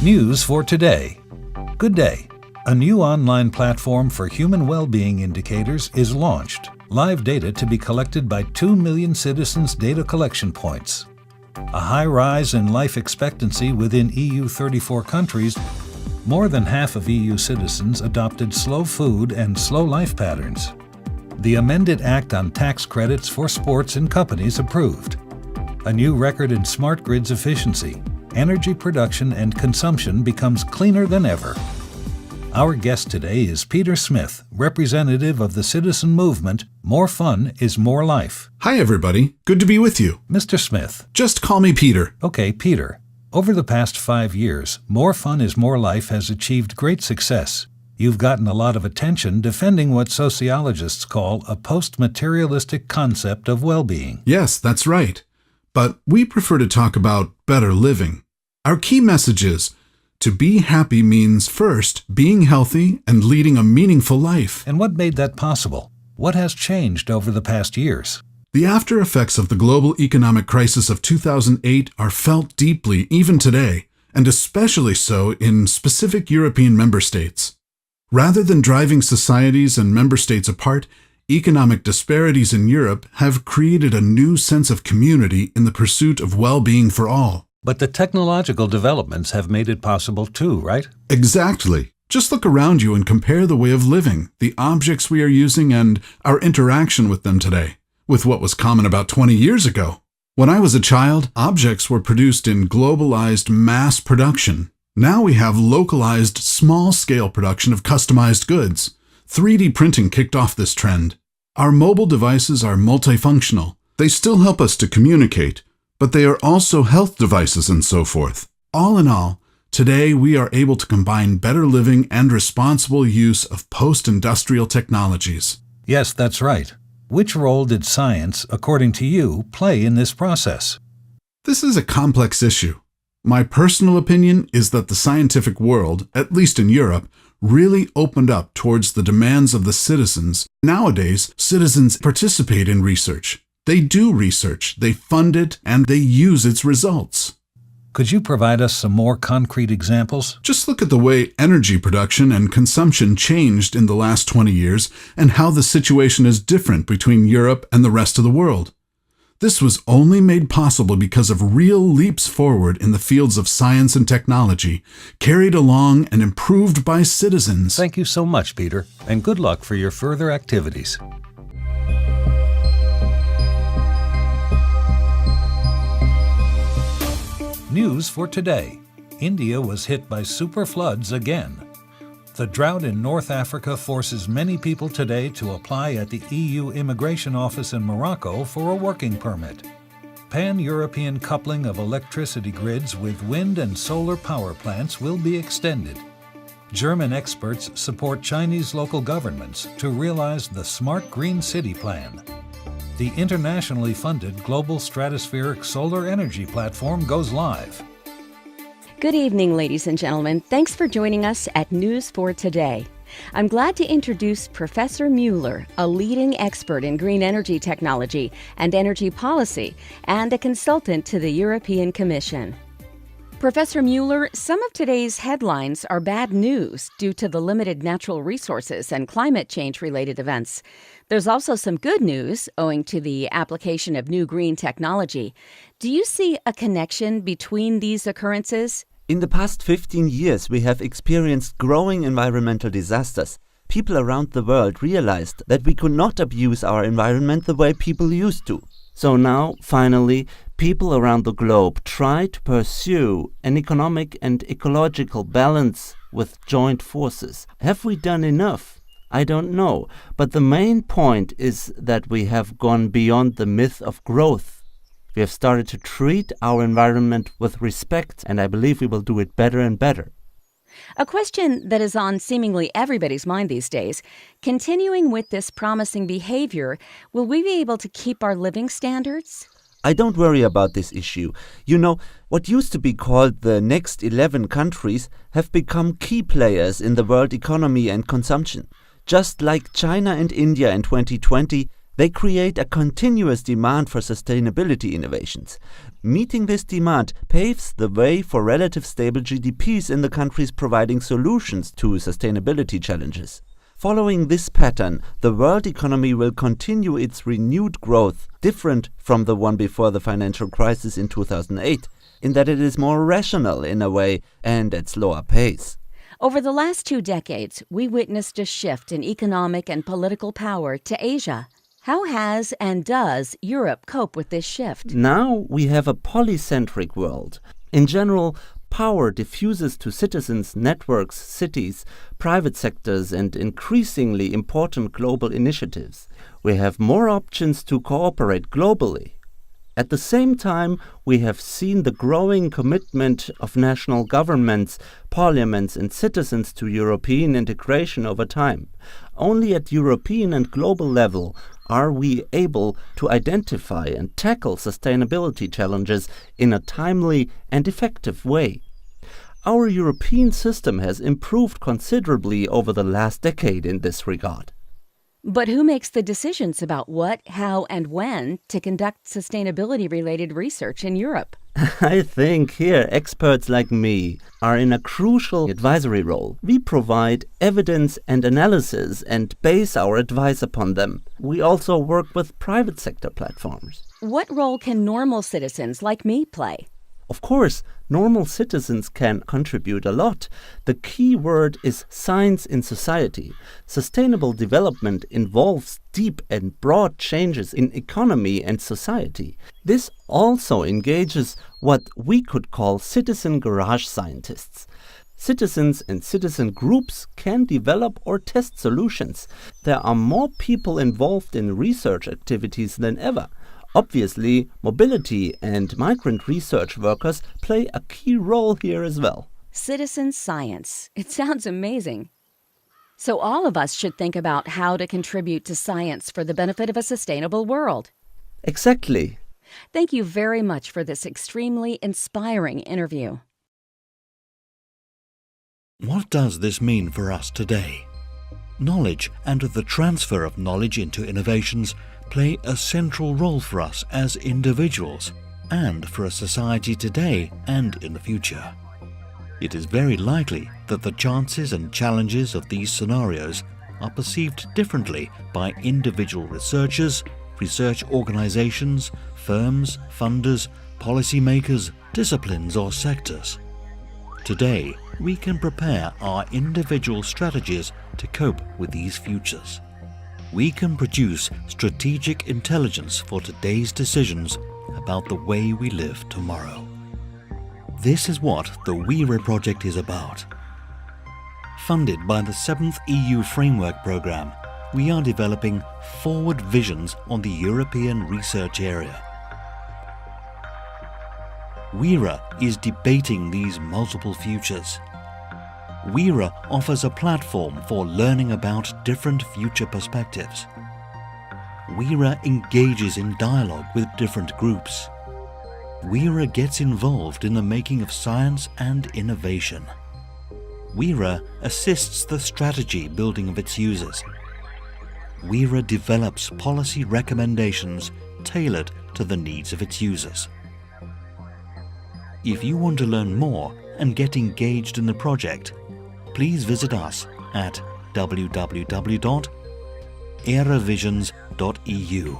News for today. Good day. A new online platform for human well-being indicators is launched. Live data to be collected by 2 million citizens' data collection points. A high rise in life expectancy within EU 34 countries. More than half of EU citizens adopted slow food and slow life patterns. The amended Act on Tax Credits for Sports and Companies approved. A new record in smart grids efficiency. Energy production and consumption becomes cleaner than ever. Our guest today is Peter Smith, representative of the citizen movement, More Fun is More Life. Hi everybody, good to be with you. Mr. Smith. Just call me Peter. Okay, Peter. Over the past 5 years, More Fun is More Life has achieved great success. You've gotten a lot of attention defending what sociologists call a post-materialistic concept of well-being. Yes, that's right. But we prefer to talk about better living. Our key message is, to be happy means first, being healthy and leading a meaningful life. And what made that possible? What has changed over the past years? The after effects of the global economic crisis of 2008 are felt deeply even today, and especially so in specific European member states. Rather than driving societies and member states apart, economic disparities in Europe have created a new sense of community in the pursuit of well-being for all. But the technological developments have made it possible too, right? Exactly. Just look around you and compare the way of living, the objects we are using, and our interaction with them today, with what was common about 20 years ago. When I was a child, objects were produced in globalized mass production. Now we have localized, small-scale production of customized goods. 3D printing kicked off this trend. Our mobile devices are multifunctional. They still help us to communicate, but they are also health devices and so forth. All in all, today we are able to combine better living and responsible use of post-industrial technologies. Yes, that's right. Which role did science, according to you, play in this process? This is a complex issue. My personal opinion is that the scientific world, at least in Europe, really opened up towards the demands of the citizens. Nowadays, citizens participate in research. They do research, they fund it, and they use its results. Could you provide us some more concrete examples? Just look at the way energy production and consumption changed in the last 20 years and how the situation is different between Europe and the rest of the world. This was only made possible because of real leaps forward in the fields of science and technology, carried along and improved by citizens. Thank you so much, Peter, and good luck for your further activities. News for today. India was hit by super floods again. The drought in North Africa forces many people today to apply at the EU Immigration Office in Morocco for a working permit. Pan-European coupling of electricity grids with wind and solar power plants will be extended. German experts support Chinese local governments to realize the Smart Green City Plan. The internationally funded Global Stratospheric Solar Energy Platform goes live. Good evening, ladies and gentlemen. Thanks for joining us at News for Today. I'm glad to introduce Professor Mueller, a leading expert in green energy technology and energy policy, and a consultant to the European Commission. Professor Mueller, some of today's headlines are bad news due to the limited natural resources and climate change-related events. There's also some good news owing to the application of new green technology. Do you see a connection between these occurrences? In the past 15 years, we have experienced growing environmental disasters. People around the world realized that we could not abuse our environment the way people used to. So now, finally, people around the globe try to pursue an economic and ecological balance with joint forces. Have we done enough? I don't know. But the main point is that we have gone beyond the myth of growth. We have started to treat our environment with respect, and I believe we will do it better and better. A question that is on seemingly everybody's mind these days, continuing with this promising behavior, will we be able to keep our living standards? I don't worry about this issue. You know, what used to be called the next 11 countries have become key players in the world economy and consumption. Just like China and India in 2020, They create a continuous demand for sustainability innovations. Meeting this demand paves the way for relative stable GDPs in the countries providing solutions to sustainability challenges. Following this pattern, the world economy will continue its renewed growth, different from the one before the financial crisis in 2008, in that it is more rational in a way and at slower pace. Over the last 2 decades, we witnessed a shift in economic and political power to Asia. How has and does Europe cope with this shift? Now we have a polycentric world. In general, power diffuses to citizens, networks, cities, private sectors, and increasingly important global initiatives. We have more options to cooperate globally. At the same time, we have seen the growing commitment of national governments, parliaments, and citizens to European integration over time. Only at European and global level are we able to identify and tackle sustainability challenges in a timely and effective way. Our European system has improved considerably over the last decade in this regard. But who makes the decisions about what, how, and when to conduct sustainability-related research in Europe? I think here experts like me are in a crucial advisory role. We provide evidence and analysis and base our advice upon them. We also work with private sector platforms. What role can normal citizens like me play? Of course, normal citizens can contribute a lot. The key word is science in society. Sustainable development involves deep and broad changes in economy and society. This also engages what we could call citizen garage scientists. Citizens and citizen groups can develop or test solutions. There are more people involved in research activities than ever. Obviously, mobility and migrant research workers play a key role here as well. Citizen science. It sounds amazing. So all of us should think about how to contribute to science for the benefit of a sustainable world. Exactly. Thank you very much for this extremely inspiring interview. What does this mean for us today? Knowledge and the transfer of knowledge into innovations play a central role for us as individuals and for a society today and in the future. It is very likely that the chances and challenges of these scenarios are perceived differently by individual researchers, research organizations, firms, funders, policymakers, disciplines or sectors. Today, we can prepare our individual strategies to cope with these futures. We can produce strategic intelligence for today's decisions about the way we live tomorrow. This is what the VERA project is about. Funded by the 7th EU Framework Programme, we are developing forward visions on the European research area. VERA is debating these multiple futures. VERA offers a platform for learning about different future perspectives. VERA engages in dialogue with different groups. VERA gets involved in the making of science and innovation. VERA assists the strategy building of its users. VERA develops policy recommendations tailored to the needs of its users. If you want to learn more and get engaged in the project, please visit us at www.eravisions.eu.